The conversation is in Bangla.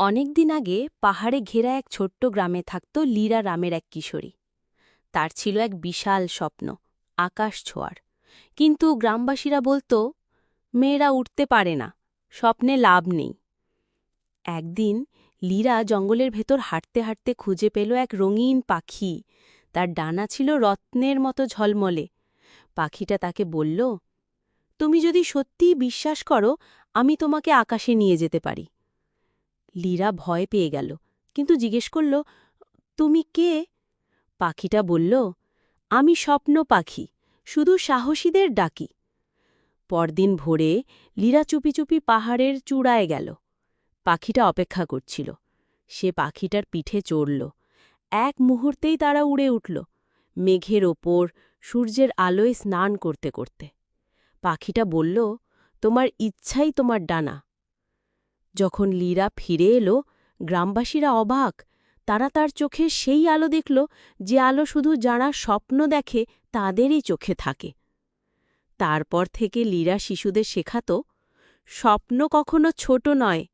অনেক দিন আগে পাহাড়ে ঘেরা এক ছোট্ট গ্রামে থাকত লীরা নামের এক কিশোরী। তার ছিল এক বিশাল স্বপ্ন, আকাশ ছোঁয়ার। কিন্তু গ্রামবাসীরা বলতো, মেয়েরা উঠতে পারে না, স্বপ্নে লাভ নেই। একদিন লীরা জঙ্গলের ভেতর হাঁটতে হাঁটতে খুঁজে পেল এক রঙিন পাখি। তার ডানা ছিল রত্নের মতো ঝলমলে। পাখিটা তাকে বলল, তুমি যদি সত্যিই বিশ্বাস করো, আমি তোমাকে আকাশে নিয়ে যেতে পারি। লীরা ভয় পেয়ে গেল, কিন্তু জিজ্ঞেস করল, তুমি কে? পাখিটা বলল, আমি স্বপ্ন পাখি, শুধু সাহসীদের ডাকি। পরদিন ভোরে লীরা চুপি চুপি পাহাড়ের চূড়ায় গেল। পাখিটা অপেক্ষা করছিল। সে পাখিটার পিঠে চড়ল। এক মুহূর্তেই তারা উড়ে উঠল, মেঘের ওপর সূর্যের আলোয় স্নান করতে করতে। পাখিটা বলল, তোমার ইচ্ছাই তোমার ডানা। যখন লীরা ফিরে এলো, গ্রামবাসীরা অবাক। তারা তার চোখে সেই আলো দেখল, যে আলো শুধু যারা স্বপ্ন দেখে তাদেরই চোখে থাকে। তারপর থেকে লীরা শিশুদের শেখাত, স্বপ্ন কখনো ছোট নয়,